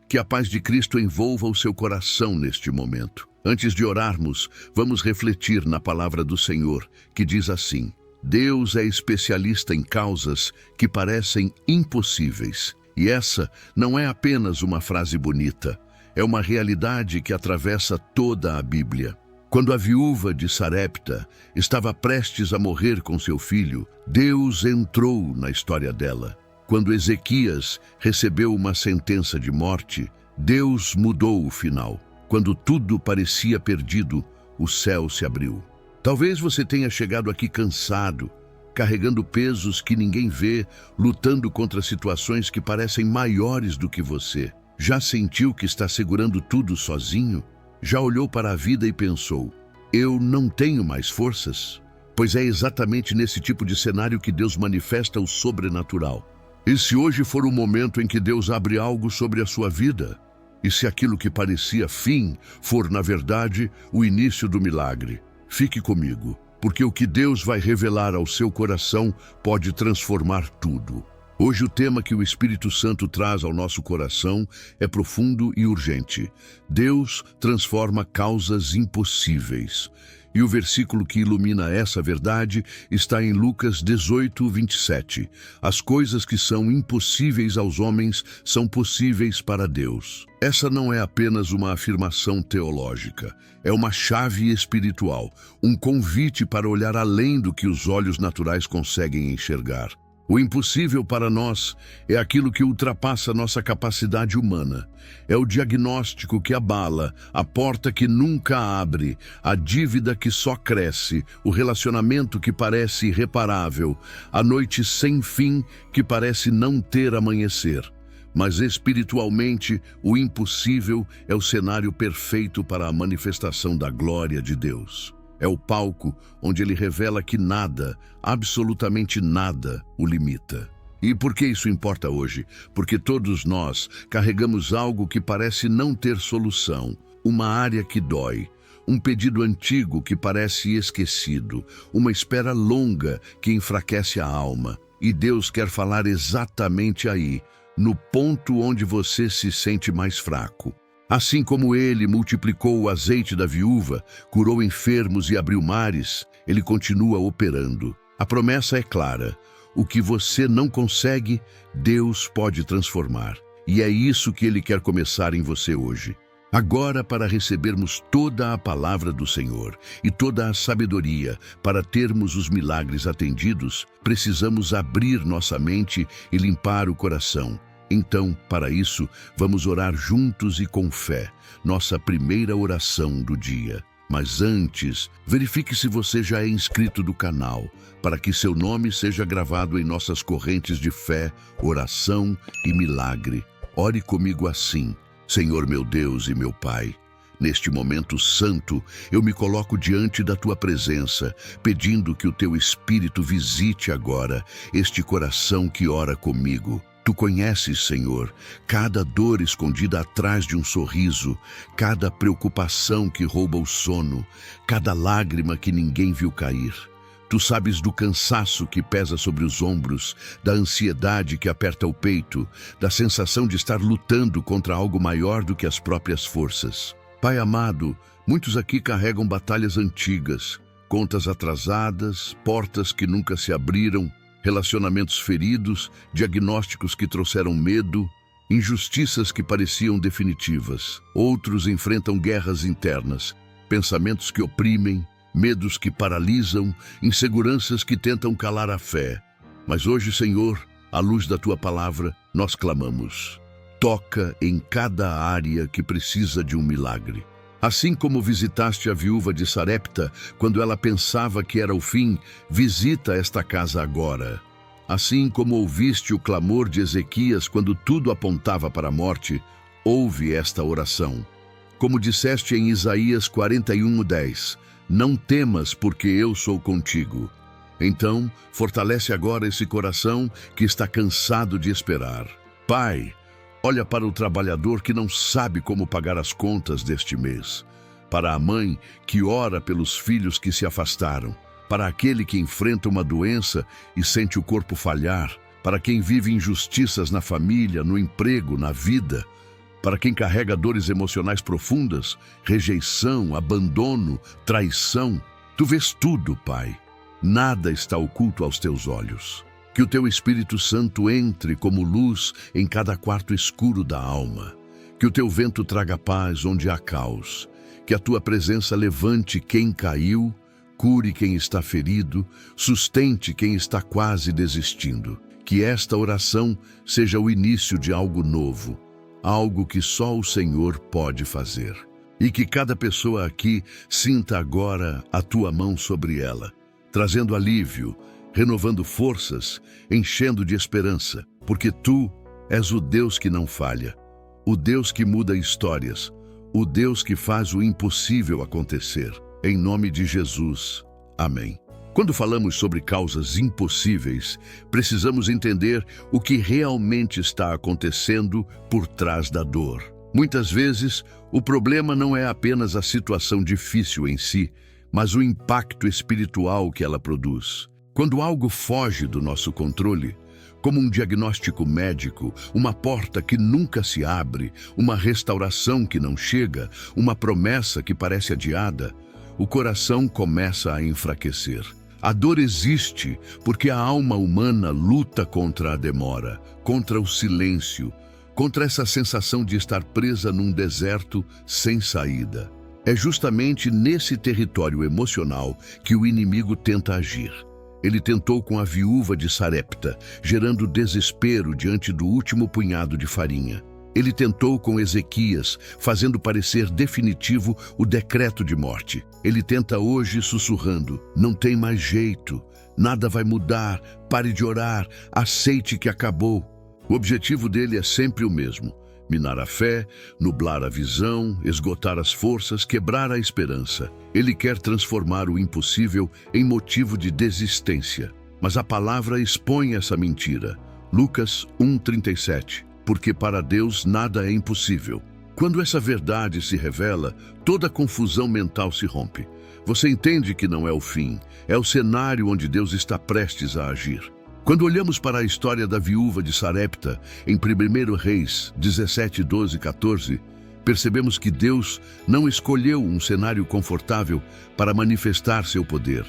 Que a paz de Cristo envolva o seu coração neste momento. Antes de orarmos, vamos refletir na palavra do Senhor, que diz assim: Deus é especialista em causas que parecem impossíveis. E essa não é apenas uma frase bonita, é uma realidade que atravessa toda a Bíblia. Quando a viúva de Sarepta estava prestes a morrer com seu filho, Deus entrou na história dela. Quando Ezequias recebeu uma sentença de morte, Deus mudou o final. Quando tudo parecia perdido, o céu se abriu. Talvez você tenha chegado aqui cansado, carregando pesos que ninguém vê, lutando contra situações que parecem maiores do que você. Já sentiu que está segurando tudo sozinho? Já olhou para a vida e pensou: eu não tenho mais forças? Pois é exatamente nesse tipo de cenário que Deus manifesta o sobrenatural. E se hoje for o momento em que Deus abre algo sobre a sua vida? E se aquilo que parecia fim for, na verdade, o início do milagre? Fique comigo, porque o que Deus vai revelar ao seu coração pode transformar tudo. Hoje o tema que o Espírito Santo traz ao nosso coração é profundo e urgente. Deus transforma causas impossíveis. E o versículo que ilumina essa verdade está em Lucas 18, 27. As coisas que são impossíveis aos homens são possíveis para Deus. Essa não é apenas uma afirmação teológica, é uma chave espiritual, um convite para olhar além do que os olhos naturais conseguem enxergar. O impossível para nós é aquilo que ultrapassa nossa capacidade humana. É o diagnóstico que abala, a porta que nunca abre, a dívida que só cresce, o relacionamento que parece irreparável, a noite sem fim que parece não ter amanhecer. Mas espiritualmente, o impossível é o cenário perfeito para a manifestação da glória de Deus. É o palco onde ele revela que nada, absolutamente nada, o limita. E por que isso importa hoje? Porque todos nós carregamos algo que parece não ter solução, uma área que dói, um pedido antigo que parece esquecido, uma espera longa que enfraquece a alma. E Deus quer falar exatamente aí, no ponto onde você se sente mais fraco. Assim como ele multiplicou o azeite da viúva, curou enfermos e abriu mares, ele continua operando. A promessa é clara: o que você não consegue, Deus pode transformar. E é isso que ele quer começar em você hoje. Agora, para recebermos toda a palavra do Senhor e toda a sabedoria para termos os milagres atendidos, precisamos abrir nossa mente e limpar o coração. Então, para isso, vamos orar juntos e com fé, nossa primeira oração do dia. Mas antes, verifique se você já é inscrito do canal, para que seu nome seja gravado em nossas correntes de fé, oração e milagre. Ore comigo assim: Senhor meu Deus e meu Pai, neste momento santo, eu me coloco diante da Tua presença, pedindo que o Teu Espírito visite agora este coração que ora comigo. Tu conheces, Senhor, cada dor escondida atrás de um sorriso, cada preocupação que rouba o sono, cada lágrima que ninguém viu cair. Tu sabes do cansaço que pesa sobre os ombros, da ansiedade que aperta o peito, da sensação de estar lutando contra algo maior do que as próprias forças. Pai amado, muitos aqui carregam batalhas antigas, contas atrasadas, portas que nunca se abriram, relacionamentos feridos, diagnósticos que trouxeram medo, injustiças que pareciam definitivas. Outros enfrentam guerras internas, pensamentos que oprimem, medos que paralisam, inseguranças que tentam calar a fé. Mas hoje, Senhor, à luz da Tua palavra, nós clamamos: toca em cada área que precisa de um milagre. Assim como visitaste a viúva de Sarepta quando ela pensava que era o fim, visita esta casa agora. Assim como ouviste o clamor de Ezequias quando tudo apontava para a morte, ouve esta oração. Como disseste em Isaías 41:10, não temas porque eu sou contigo. Então, fortalece agora esse coração que está cansado de esperar. Pai, olha para o trabalhador que não sabe como pagar as contas deste mês, para a mãe que ora pelos filhos que se afastaram, para aquele que enfrenta uma doença e sente o corpo falhar, para quem vive injustiças na família, no emprego, na vida. Para quem carrega dores emocionais profundas, rejeição, abandono, traição, tu vês tudo, Pai. Nada está oculto aos teus olhos. Que o teu Espírito Santo entre como luz em cada quarto escuro da alma. Que o teu vento traga paz onde há caos. Que a tua presença levante quem caiu, cure quem está ferido, sustente quem está quase desistindo. Que esta oração seja o início de algo novo, algo que só o Senhor pode fazer. E que cada pessoa aqui sinta agora a tua mão sobre ela, trazendo alívio, renovando forças, enchendo de esperança, porque tu és o Deus que não falha, o Deus que muda histórias, o Deus que faz o impossível acontecer. Em nome de Jesus. Amém. Quando falamos sobre causas impossíveis, precisamos entender o que realmente está acontecendo por trás da dor. Muitas vezes, o problema não é apenas a situação difícil em si, mas o impacto espiritual que ela produz. Quando algo foge do nosso controle, como um diagnóstico médico, uma porta que nunca se abre, uma restauração que não chega, uma promessa que parece adiada, o coração começa a enfraquecer. A dor existe porque a alma humana luta contra a demora, contra o silêncio, contra essa sensação de estar presa num deserto sem saída. É justamente nesse território emocional que o inimigo tenta agir. Ele tentou com a viúva de Sarepta, gerando desespero diante do último punhado de farinha. Ele tentou com Ezequias, fazendo parecer definitivo o decreto de morte. Ele tenta hoje sussurrando: não tem mais jeito, nada vai mudar, pare de orar, aceite que acabou. O objetivo dele é sempre o mesmo: minar a fé, nublar a visão, esgotar as forças, quebrar a esperança. Ele quer transformar o impossível em motivo de desistência. Mas a palavra expõe essa mentira. Lucas 1:37. Porque para Deus nada é impossível. Quando essa verdade se revela, toda confusão mental se rompe. Você entende que não é o fim, é o cenário onde Deus está prestes a agir. Quando olhamos para a história da viúva de Sarepta, em 1 Reis 17, 12, 14, percebemos que Deus não escolheu um cenário confortável para manifestar seu poder.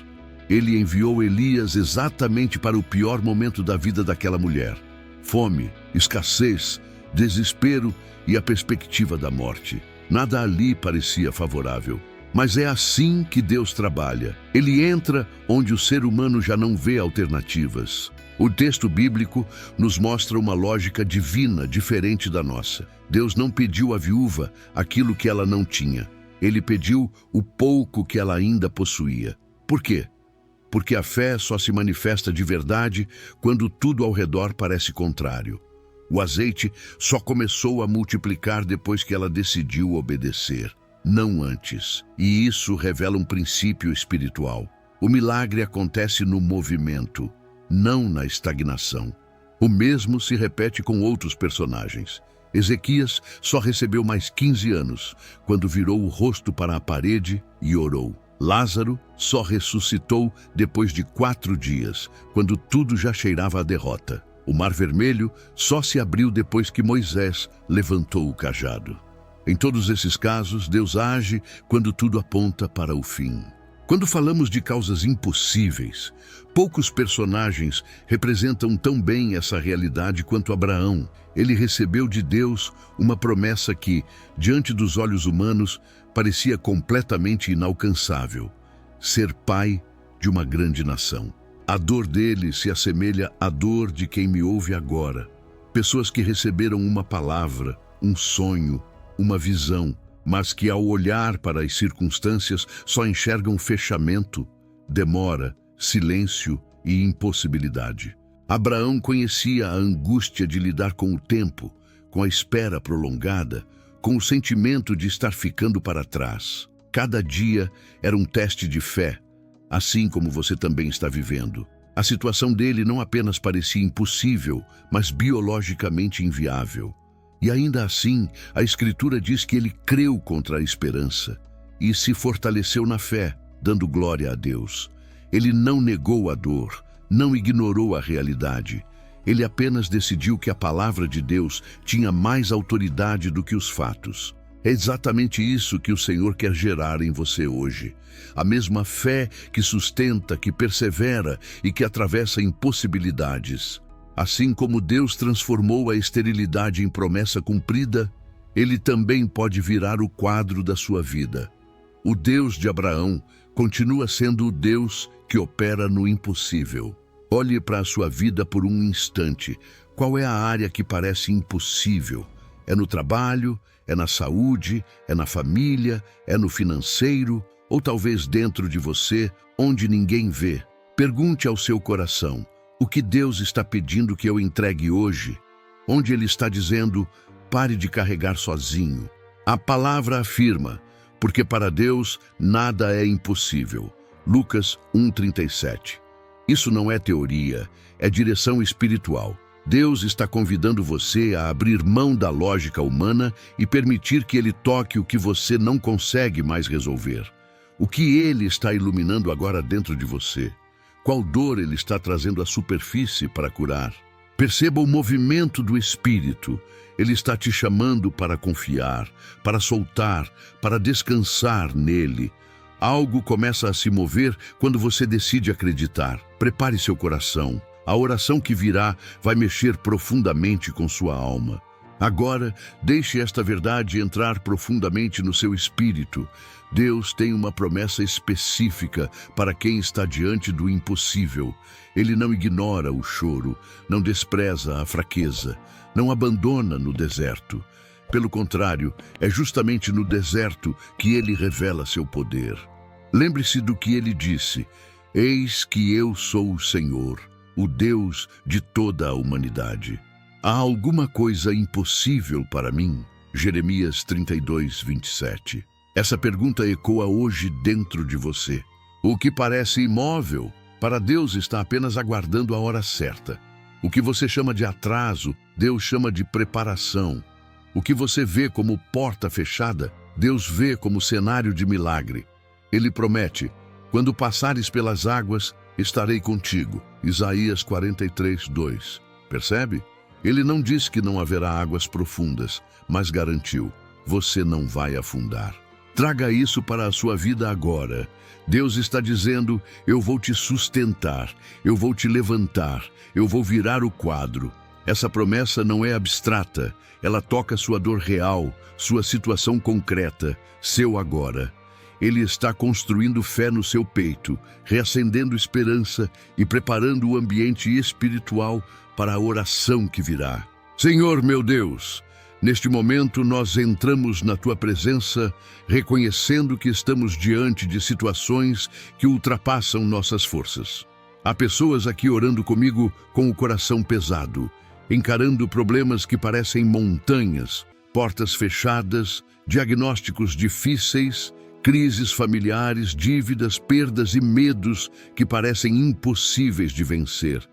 Ele enviou Elias exatamente para o pior momento da vida daquela mulher: fome, escassez, desespero e a perspectiva da morte. Nada ali parecia favorável. Mas é assim que Deus trabalha. Ele entra onde o ser humano já não vê alternativas. O texto bíblico nos mostra uma lógica divina diferente da nossa. Deus não pediu à viúva aquilo que ela não tinha. Ele pediu o pouco que ela ainda possuía. Por quê? Porque a fé só se manifesta de verdade quando tudo ao redor parece contrário. O azeite só começou a multiplicar depois que ela decidiu obedecer, não antes. E isso revela um princípio espiritual. O milagre acontece no movimento, não na estagnação. O mesmo se repete com outros personagens. Ezequias só recebeu mais 15 anos, quando virou o rosto para a parede e orou. Lázaro só ressuscitou depois de 4 dias, quando tudo já cheirava a derrota. O Mar Vermelho só se abriu depois que Moisés levantou o cajado. Em todos esses casos, Deus age quando tudo aponta para o fim. Quando falamos de causas impossíveis, poucos personagens representam tão bem essa realidade quanto Abraão. Ele recebeu de Deus uma promessa que, diante dos olhos humanos, parecia completamente inalcançável: ser pai de uma grande nação. A dor dele se assemelha à dor de quem me ouve agora. Pessoas que receberam uma palavra, um sonho, uma visão, mas que ao olhar para as circunstâncias só enxergam fechamento, demora, silêncio e impossibilidade. Abraão conhecia a angústia de lidar com o tempo, com a espera prolongada, com o sentimento de estar ficando para trás. Cada dia era um teste de fé, assim como você também está vivendo. A situação dele não apenas parecia impossível, mas biologicamente inviável. E ainda assim, a Escritura diz que ele creu contra a esperança e se fortaleceu na fé, dando glória a Deus. Ele não negou a dor, não ignorou a realidade. Ele apenas decidiu que a palavra de Deus tinha mais autoridade do que os fatos. É exatamente isso que o Senhor quer gerar em você hoje. A mesma fé que sustenta, que persevera e que atravessa impossibilidades. Assim como Deus transformou a esterilidade em promessa cumprida, Ele também pode virar o quadro da sua vida. O Deus de Abraão continua sendo o Deus que opera no impossível. Olhe para a sua vida por um instante. Qual é a área que parece impossível? É no trabalho? É na saúde? É na família? É no financeiro? Ou talvez dentro de você, onde ninguém vê? Pergunte ao seu coração: o que Deus está pedindo que eu entregue hoje? Onde Ele está dizendo: pare de carregar sozinho? A palavra afirma: porque para Deus nada é impossível. Lucas 1:37. Isso não é teoria, é direção espiritual. Deus está convidando você a abrir mão da lógica humana e permitir que Ele toque o que você não consegue mais resolver. O que Ele está iluminando agora dentro de você? Qual dor Ele está trazendo à superfície para curar? Perceba o movimento do Espírito. Ele está te chamando para confiar, para soltar, para descansar nele. Algo começa a se mover quando você decide acreditar. Prepare seu coração. A oração que virá vai mexer profundamente com sua alma. Agora, deixe esta verdade entrar profundamente no seu espírito. Deus tem uma promessa específica para quem está diante do impossível. Ele não ignora o choro, não despreza a fraqueza, não abandona no deserto. Pelo contrário, é justamente no deserto que Ele revela seu poder. Lembre-se do que Ele disse: eis que eu sou o Senhor, o Deus de toda a humanidade. Há alguma coisa impossível para mim? Jeremias 32:27. Essa pergunta ecoa hoje dentro de você. O que parece imóvel, para Deus está apenas aguardando a hora certa. O que você chama de atraso, Deus chama de preparação. O que você vê como porta fechada, Deus vê como cenário de milagre. Ele promete: quando passares pelas águas, estarei contigo. Isaías 43:2. Percebe? Ele não disse que não haverá águas profundas, mas garantiu: você não vai afundar. Traga isso para a sua vida agora. Deus está dizendo: eu vou te sustentar, eu vou te levantar, eu vou virar o quadro. Essa promessa não é abstrata, ela toca sua dor real, sua situação concreta, seu agora. Ele está construindo fé no seu peito, reacendendo esperança e preparando o ambiente espiritual para a oração que virá. Senhor meu Deus, neste momento nós entramos na Tua presença, reconhecendo que estamos diante de situações que ultrapassam nossas forças. Há pessoas aqui orando comigo com o coração pesado, encarando problemas que parecem montanhas, portas fechadas, diagnósticos difíceis, crises familiares, dívidas, perdas e medos que parecem impossíveis de vencer.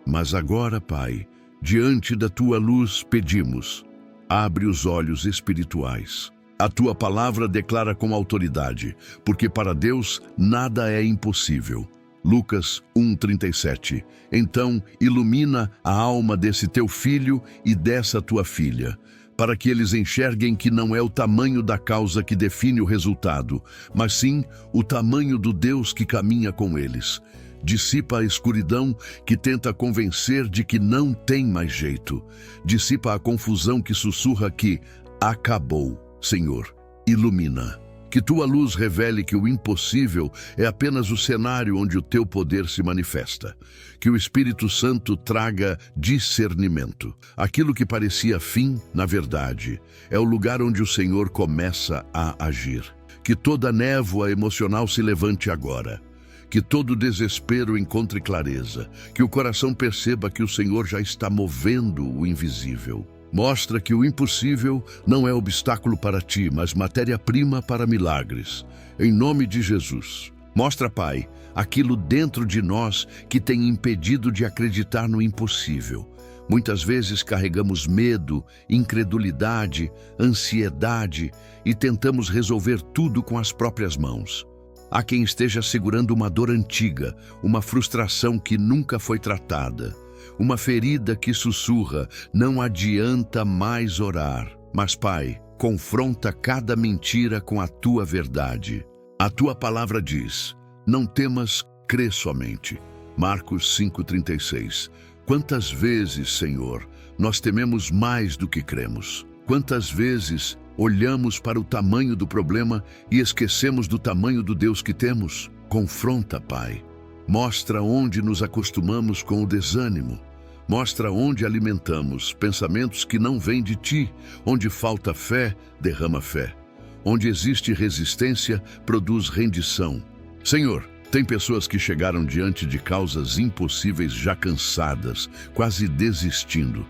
Mas agora, Pai, diante da Tua luz pedimos: abre os olhos espirituais. A Tua palavra declara com autoridade, porque para Deus nada é impossível. Lucas 1:37. Então ilumina a alma desse teu filho e dessa tua filha, para que eles enxerguem que não é o tamanho da causa que define o resultado, mas sim o tamanho do Deus que caminha com eles. Dissipa a escuridão que tenta convencer de que não tem mais jeito. Dissipa a confusão que sussurra que acabou. Senhor, ilumina. Que Tua luz revele que o impossível é apenas o cenário onde o Teu poder se manifesta. Que o Espírito Santo traga discernimento. Aquilo que parecia fim, na verdade, é o lugar onde o Senhor começa a agir. Que toda névoa emocional se levante agora. Que todo desespero encontre clareza. Que o coração perceba que o Senhor já está movendo o invisível. Mostra que o impossível não é obstáculo para ti, mas matéria-prima para milagres. Em nome de Jesus. Mostra, Pai, aquilo dentro de nós que tem impedido de acreditar no impossível. Muitas vezes carregamos medo, incredulidade, ansiedade e tentamos resolver tudo com as próprias mãos. Há quem esteja segurando uma dor antiga, uma frustração que nunca foi tratada. uma ferida que sussurra, não adianta mais orar. Mas, Pai, confronta cada mentira com a tua verdade. A tua palavra diz, não temas, crê somente. Marcos 5,36. Quantas vezes, Senhor, nós tememos mais do que cremos? Quantas vezes olhamos para o tamanho do problema e esquecemos do tamanho do Deus que temos? Confronta, Pai. Mostra onde nos acostumamos com o desânimo. Mostra onde alimentamos pensamentos que não vêm de Ti. Onde falta fé, derrama fé. Onde existe resistência, produz rendição. Senhor, tem pessoas que chegaram diante de causas impossíveis já cansadas, quase desistindo.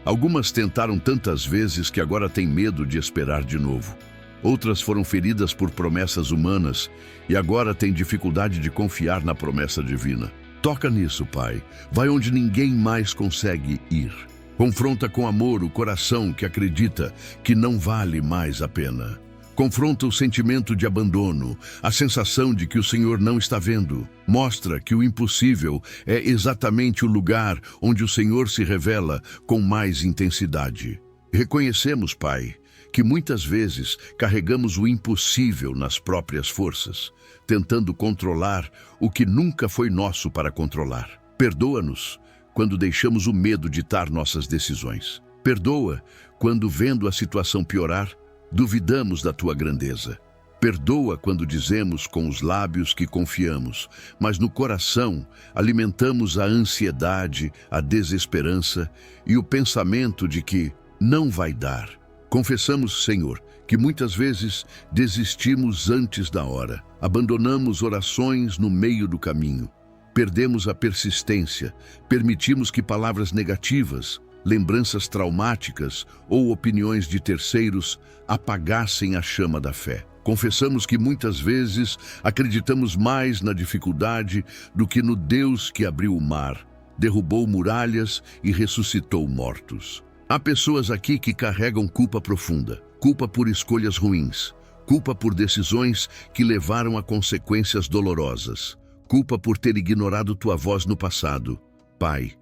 Algumas tentaram tantas vezes que agora têm medo de esperar de novo. Outras foram feridas por promessas humanas e agora têm dificuldade de confiar na promessa divina. Toca nisso, Pai. Vai onde ninguém mais consegue ir. Confronta com amor o coração que acredita que não vale mais a pena. Confronta o sentimento de abandono, a sensação de que o Senhor não está vendo. Mostra que o impossível é exatamente o lugar onde o Senhor se revela com mais intensidade. Reconhecemos, Pai, que muitas vezes carregamos o impossível nas próprias forças, tentando controlar o que nunca foi nosso para controlar. Perdoa-nos quando deixamos o medo ditar nossas decisões. Perdoa quando, vendo a situação piorar, duvidamos da tua grandeza. Perdoa quando dizemos com os lábios que confiamos, mas no coração alimentamos a ansiedade, a desesperança e o pensamento de que não vai dar. Confessamos, Senhor, que muitas vezes desistimos antes da hora, abandonamos orações no meio do caminho, perdemos a persistência, permitimos que palavras negativas, lembranças traumáticas ou opiniões de terceiros apagassem a chama da fé. Confessamos que muitas vezes acreditamos mais na dificuldade do que no Deus que abriu o mar, derrubou muralhas e ressuscitou mortos. Há pessoas aqui que carregam culpa profunda, culpa por escolhas ruins, culpa por decisões que levaram a consequências dolorosas, culpa por ter ignorado tua voz no passado. Pai,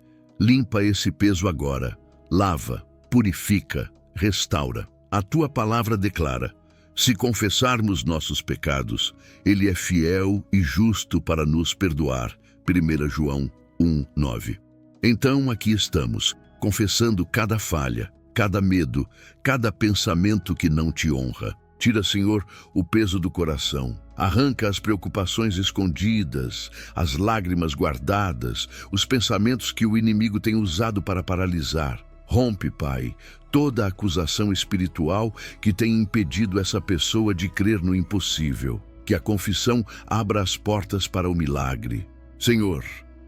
limpa esse peso agora, lava, purifica, restaura. A tua palavra declara, se confessarmos nossos pecados, Ele é fiel e justo para nos perdoar. 1 João 1:9. Então aqui estamos, confessando cada falha, cada medo, cada pensamento que não te honra. Tira, Senhor, o peso do coração. Arranca as preocupações escondidas, as lágrimas guardadas, os pensamentos que o inimigo tem usado para paralisar. Rompe, Pai, toda a acusação espiritual que tem impedido essa pessoa de crer no impossível. Que a confissão abra as portas para o milagre. Senhor,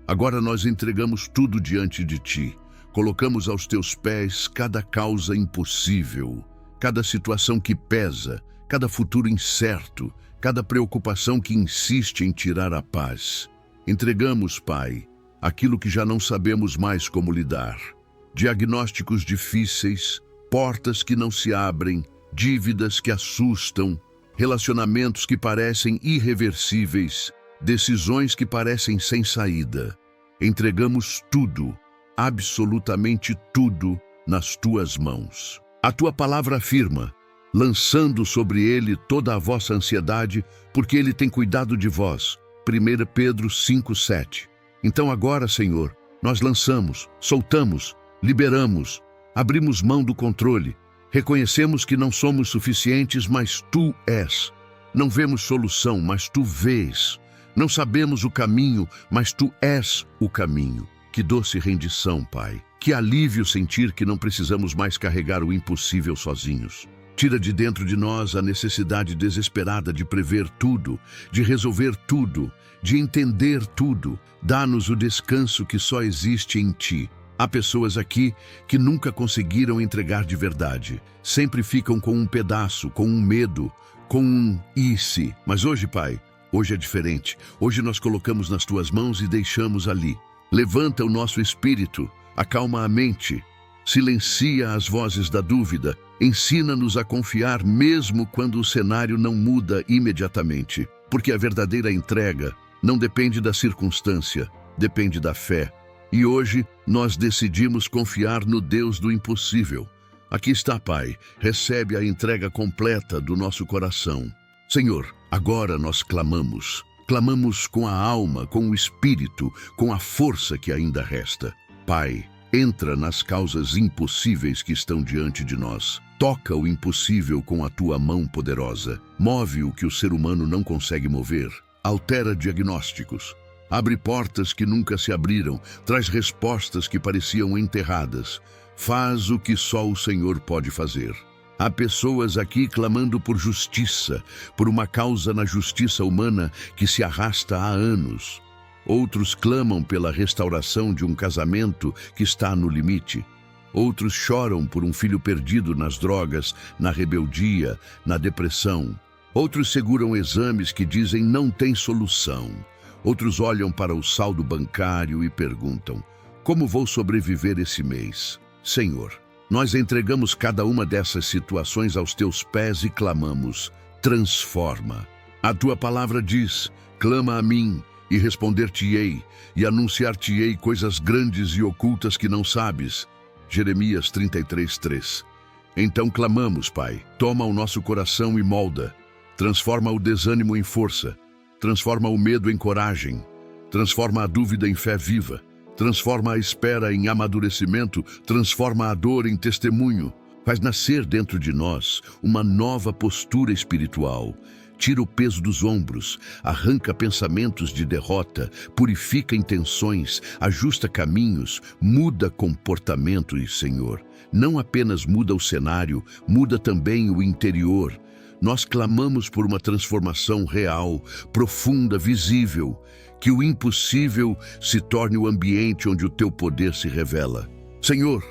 agora nós entregamos tudo diante de Ti. Colocamos aos Teus pés cada causa impossível, cada situação que pesa, cada futuro incerto, cada preocupação que insiste em tirar a paz. Entregamos, Pai, aquilo que já não sabemos mais como lidar. Diagnósticos difíceis, portas que não se abrem, dívidas que assustam, relacionamentos que parecem irreversíveis, decisões que parecem sem saída. Entregamos tudo, absolutamente tudo, nas Tuas mãos. A Tua palavra afirma, lançando sobre Ele toda a vossa ansiedade, porque Ele tem cuidado de vós. 1 Pedro 5:7. Então agora, Senhor, nós lançamos, soltamos, liberamos, abrimos mão do controle, reconhecemos que não somos suficientes, mas Tu és. Não vemos solução, mas Tu vês. Não sabemos o caminho, mas Tu és o caminho. Que doce rendição, Pai. Que alívio sentir que não precisamos mais carregar o impossível sozinhos. Tira de dentro de nós a necessidade desesperada de prever tudo, de resolver tudo, de entender tudo. Dá-nos o descanso que só existe em Ti. Há pessoas aqui que nunca conseguiram entregar de verdade. Sempre ficam com um pedaço, com um medo, com um e se. Mas hoje, Pai, hoje é diferente. Hoje nós colocamos nas Tuas mãos e deixamos ali. Levanta o nosso espírito, acalma a mente, silencia as vozes da dúvida, ensina-nos a confiar mesmo quando o cenário não muda imediatamente. Porque a verdadeira entrega não depende da circunstância, depende da fé. E hoje nós decidimos confiar no Deus do impossível. Aqui está, Pai, recebe a entrega completa do nosso coração. Senhor, agora nós clamamos. Clamamos com a alma, com o espírito, com a força que ainda resta. Pai, entra nas causas impossíveis que estão diante de nós. Toca o impossível com a tua mão poderosa. Move o que o ser humano não consegue mover. Altera diagnósticos. Abre portas que nunca se abriram. Traz respostas que pareciam enterradas. Faz o que só o Senhor pode fazer. Há pessoas aqui clamando por justiça, por uma causa na justiça humana que se arrasta há anos. Outros clamam pela restauração de um casamento que está no limite. Outros choram por um filho perdido nas drogas, na rebeldia, na depressão. Outros seguram exames que dizem não tem solução. Outros olham para o saldo bancário e perguntam: como vou sobreviver esse mês? Senhor, nós entregamos cada uma dessas situações aos teus pés e clamamos: transforma. A tua palavra diz: clama a mim e responder-te-ei, e anunciar-te-ei coisas grandes e ocultas que não sabes. Jeremias 33:3. Então clamamos, Pai, toma o nosso coração e molda. Transforma o desânimo em força. Transforma o medo em coragem. Transforma a dúvida em fé viva. Transforma a espera em amadurecimento, transforma a dor em testemunho. Faz nascer dentro de nós uma nova postura espiritual. Tira o peso dos ombros, arranca pensamentos de derrota, purifica intenções, ajusta caminhos, muda comportamentos, Senhor. Não apenas muda o cenário, muda também o interior. Nós clamamos por uma transformação real, profunda, visível. Que o impossível se torne o ambiente onde o teu poder se revela. Senhor,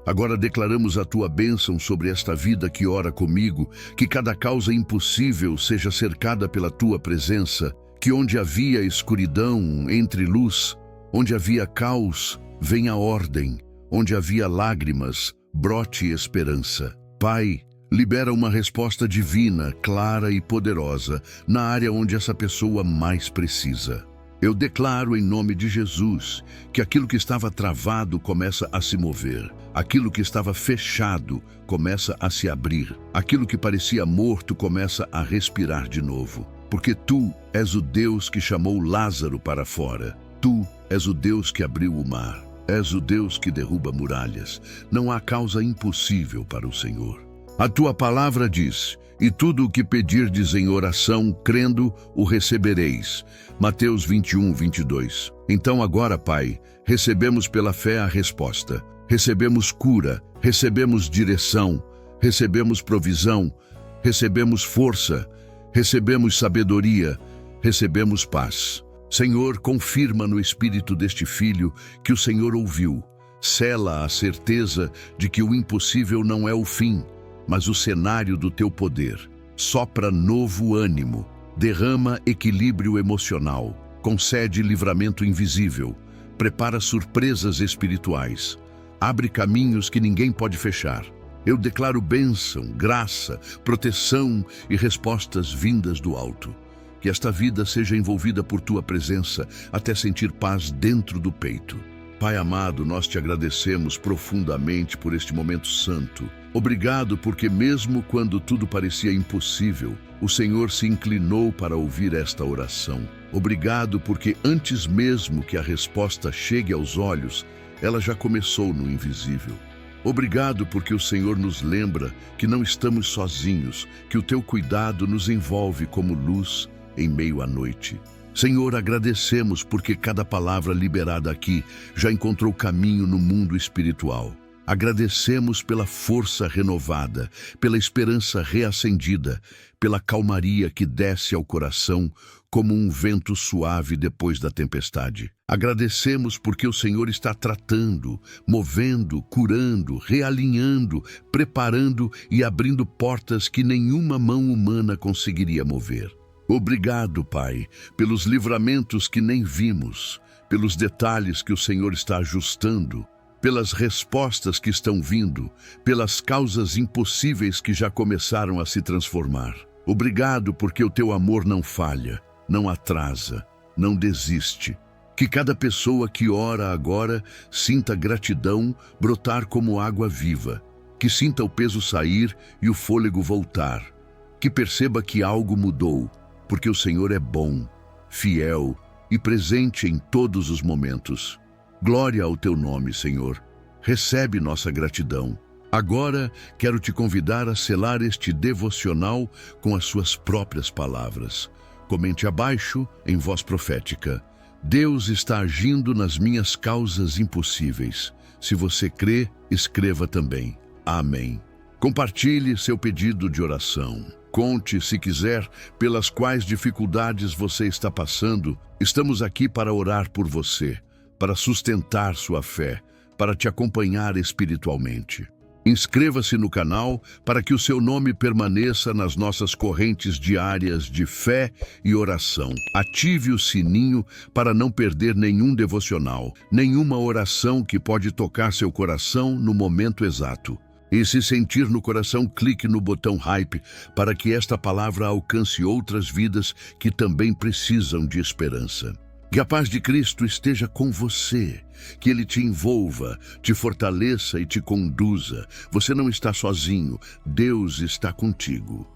agora declaramos a tua bênção sobre esta vida que ora comigo, que cada causa impossível seja cercada pela tua presença, que onde havia escuridão, entre luz, onde havia caos, venha ordem, onde havia lágrimas, brote esperança. Pai, libera uma resposta divina, clara e poderosa, na área onde essa pessoa mais precisa. Eu declaro em nome de Jesus que aquilo que estava travado começa a se mover, aquilo que estava fechado começa a se abrir, aquilo que parecia morto começa a respirar de novo. Porque tu és o Deus que chamou Lázaro para fora, tu és o Deus que abriu o mar, és o Deus que derruba muralhas. Não há causa impossível para o Senhor. A tua palavra diz: e tudo o que pedirdes em oração, crendo, o recebereis. Mateus 21:22. Então agora, Pai, recebemos pela fé a resposta. Recebemos cura, recebemos direção, recebemos provisão, recebemos força, recebemos sabedoria, recebemos paz. Senhor, confirma no espírito deste filho que o Senhor ouviu. Sela a certeza de que o impossível não é o fim, mas o cenário do teu poder. Sopra novo ânimo, derrama equilíbrio emocional, concede livramento invisível, prepara surpresas espirituais, abre caminhos que ninguém pode fechar. Eu declaro bênção, graça, proteção e respostas vindas do alto. Que esta vida seja envolvida por tua presença até sentir paz dentro do peito. Pai amado, nós te agradecemos profundamente por este momento santo. Obrigado porque mesmo quando tudo parecia impossível, o Senhor se inclinou para ouvir esta oração. Obrigado porque antes mesmo que a resposta chegue aos olhos, ela já começou no invisível. Obrigado porque o Senhor nos lembra que não estamos sozinhos, que o teu cuidado nos envolve como luz em meio à noite. Senhor, agradecemos porque cada palavra liberada aqui já encontrou caminho no mundo espiritual. Agradecemos pela força renovada, pela esperança reacendida, pela calmaria que desce ao coração como um vento suave depois da tempestade. Agradecemos porque o Senhor está tratando, movendo, curando, realinhando, preparando e abrindo portas que nenhuma mão humana conseguiria mover. Obrigado, Pai, pelos livramentos que nem vimos, pelos detalhes que o Senhor está ajustando, pelas respostas que estão vindo, pelas causas impossíveis que já começaram a se transformar. Obrigado porque o teu amor não falha, não atrasa, não desiste. Que cada pessoa que ora agora sinta gratidão brotar como água viva, que sinta o peso sair e o fôlego voltar, que perceba que algo mudou, porque o Senhor é bom, fiel e presente em todos os momentos. Glória ao teu nome, Senhor. Recebe nossa gratidão. Agora quero te convidar a selar este devocional com as suas próprias palavras. Comente abaixo, em voz profética: Deus está agindo nas minhas causas impossíveis. Se você crê, escreva também. Amém. Compartilhe seu pedido de oração. Conte, se quiser, pelas quais dificuldades você está passando. Estamos aqui para orar por você, para sustentar sua fé, para te acompanhar espiritualmente. Inscreva-se no canal para que o seu nome permaneça nas nossas correntes diárias de fé e oração. Ative o sininho para não perder nenhum devocional, nenhuma oração que pode tocar seu coração no momento exato. E se sentir no coração, clique no botão Hype para que esta palavra alcance outras vidas que também precisam de esperança. Que a paz de Cristo esteja com você, que Ele te envolva, te fortaleça e te conduza. Você não está sozinho, Deus está contigo.